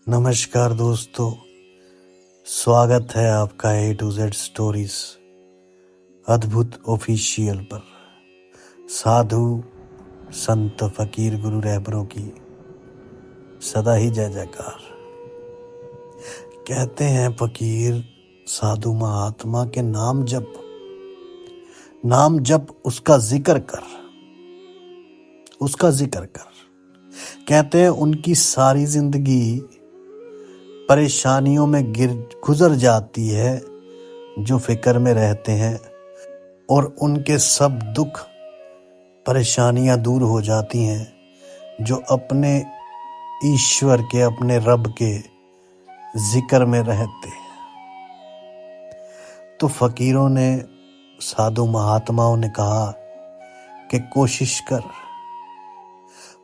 नमस्कार दोस्तों, स्वागत है आपका A to Z स्टोरीज अद्भुत ऑफिशियल पर। साधु संत फकीर गुरु रहबरों की सदा ही जय जयकार। कहते हैं फकीर साधु महात्मा के नाम जप उसका जिक्र कर। कहते हैं उनकी सारी जिंदगी परेशानियों में गुजर जाती है जो फिक्र में रहते हैं, और उनके सब दुख परेशानियां दूर हो जाती हैं जो अपने ईश्वर के, अपने रब के जिक्र में रहते हैं। तो फकीरों ने, साधु महात्माओं ने कहा कि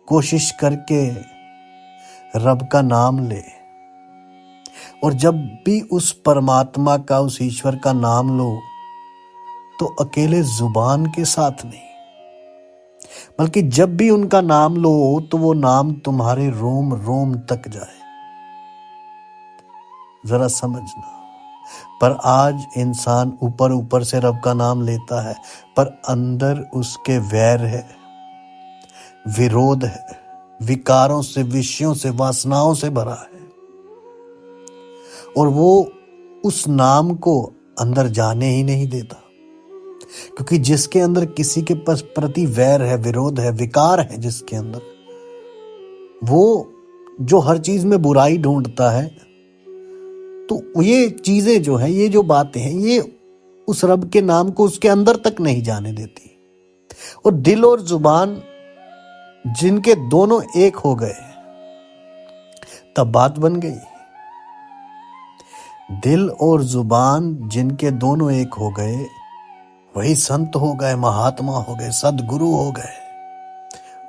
कोशिश करके रब का नाम ले, और जब भी उस परमात्मा का, उस ईश्वर का नाम लो तो अकेले जुबान के साथ नहीं, बल्कि जब भी उनका नाम लो तो वो नाम तुम्हारे रोम रोम तक जाए। जरा समझना। पर आज इंसान ऊपर से रब का नाम लेता है, पर अंदर उसके वैर है, विरोध है, विकारों से, विषयों से, वासनाओं से भरा है, और वो उस नाम को अंदर जाने ही नहीं देता। क्योंकि जिसके अंदर किसी के प्रति वैर है, विरोध है, विकार है, जिसके अंदर, वो जो हर चीज में बुराई ढूंढता है, तो ये चीजें जो है, ये जो बातें हैं, ये उस रब के नाम को उसके अंदर तक नहीं जाने देती। और दिल और जुबान जिनके दोनों एक हो गए, तब बात बन गई। दिल और जुबान जिनके दोनों एक हो गए, वही संत हो गए, महात्मा हो गए, सदगुरु हो गए,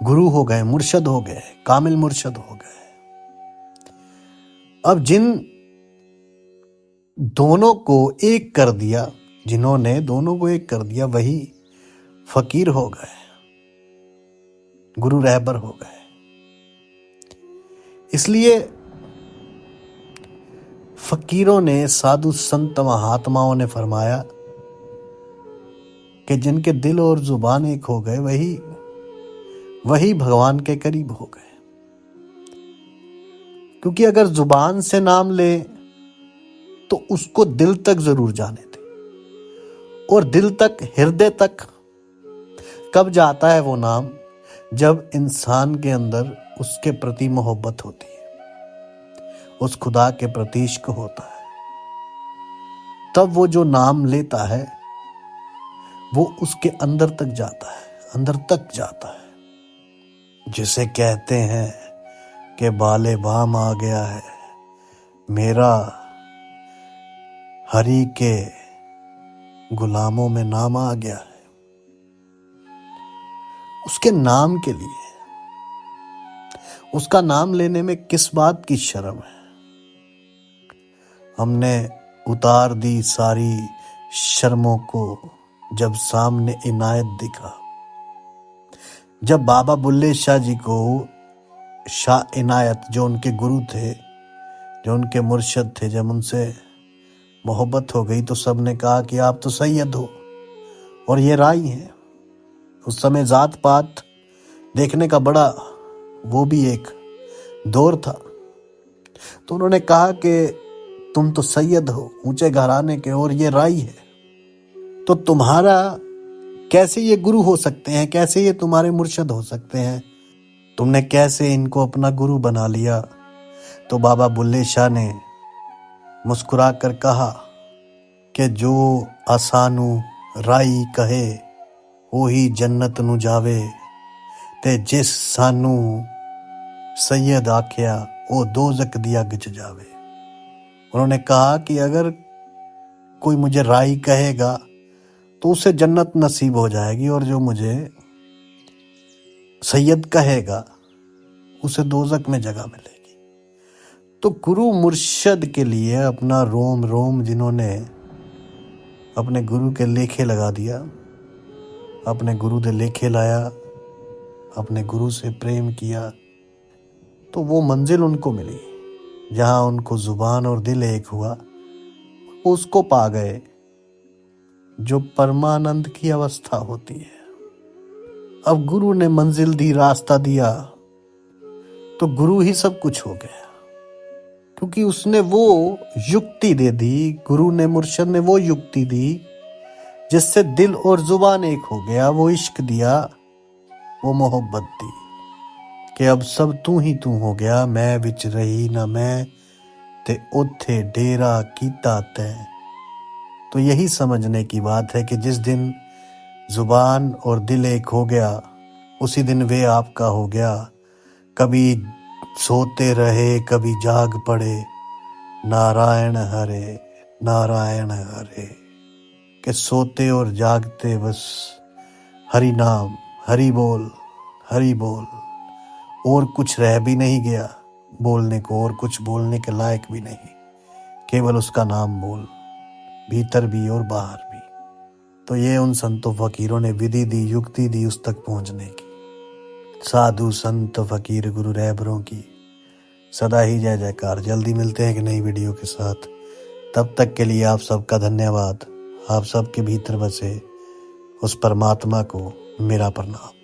गुरु हो गए, मुर्शद हो गए, कामिल मुर्शद हो गए। अब जिन दोनों को एक कर दिया, जिन्होंने दोनों को एक कर दिया, वही फकीर हो गए, गुरु रहबर हो गए। इसलिए फकीरों ने, साधु संत महात्माओं ने फरमाया कि जिनके दिल और जुबान एक हो गए, वही भगवान के करीब हो गए। क्योंकि अगर जुबान से नाम ले तो उसको दिल तक जरूर जाने दे, और दिल तक, हृदय तक कब जाता है वो नाम? जब इंसान के अंदर उसके प्रति मोहब्बत होती है, उस खुदा के प्रति इश्क होता है, तब वो जो नाम लेता है वो उसके अंदर तक जाता है। जिसे कहते हैं कि बाले बाम आ गया है, मेरा हरि के गुलामों में नाम आ गया है। उसके नाम के लिए, उसका नाम लेने में किस बात की शर्म है? हमने उतार दी सारी शर्मों को जब सामने इनायत दिखा। जब बाबा बुल्ले शाह जी को शाह इनायत, जो उनके गुरु थे, जो उनके मुर्शद थे, जब उनसे मोहब्बत हो गई तो सबने कहा कि आप तो सैयद हो और ये राई हैं। उस समय जात पात देखने का बड़ा, वो भी एक दौर था। तो उन्होंने कहा कि तुम तो सैयद हो, ऊंचे घराने के, और ये राई है, तो तुम्हारा कैसे ये गुरु हो सकते हैं? कैसे ये तुम्हारे मुर्शद हो सकते हैं? तुमने कैसे इनको अपना गुरु बना लिया? तो बाबा बुल्ले शाह ने मुस्कुरा कर कहा कि जो आसानू राई कहे वो ही जन्नत नू जावे, ते जिस सानू सैयद आख्या वो दोजक दिया गिच जावे। उन्होंने कहा कि अगर कोई मुझे राई कहेगा तो उसे जन्नत नसीब हो जाएगी, और जो मुझे सैयद कहेगा उसे दोजक में जगह मिलेगी। तो गुरु मुर्शद के लिए अपना रोम रोम जिन्होंने अपने गुरु के लेखे लगा दिया, अपने गुरु के लेखे लाया, अपने गुरु से प्रेम किया, तो वो मंजिल उनको मिली। जहां उनको जुबान और दिल एक हुआ, उसको पा गए जो परमानंद की अवस्था होती है। अब गुरु ने मंजिल दी, रास्ता दिया, तो गुरु ही सब कुछ हो गया, क्योंकि उसने वो युक्ति दे दी, गुरु ने, मुर्शद ने वो युक्ति दी जिससे दिल और जुबान एक हो गया। वो इश्क दिया, वो मोहब्बत दी कि अब सब तू ही तू हो गया। मैं विच रही ना मैं ते उथे डेरा कीता तै। तो यही समझने की बात है कि जिस दिन जुबान और दिल एक हो गया, उसी दिन वे आपका हो गया। कभी सोते रहे, कभी जाग पड़े, नारायण हरे नारायण हरे। कि सोते और जागते बस हरि नाम, हरि बोल, हरि बोल। और कुछ रह भी नहीं गया बोलने को, और कुछ बोलने के लायक भी नहीं, केवल उसका नाम बोल, भीतर भी और बाहर भी। तो ये उन संतों फकीरों ने विधि दी, युक्ति दी उस तक पहुंचने की। साधु संत फकीर गुरु रहबरों की सदा ही जय जयकार। जल्दी मिलते हैं एक नई वीडियो के साथ। तब तक के लिए आप सबका धन्यवाद। आप सबके भीतर बसे उस परमात्मा को मेरा प्रणाम।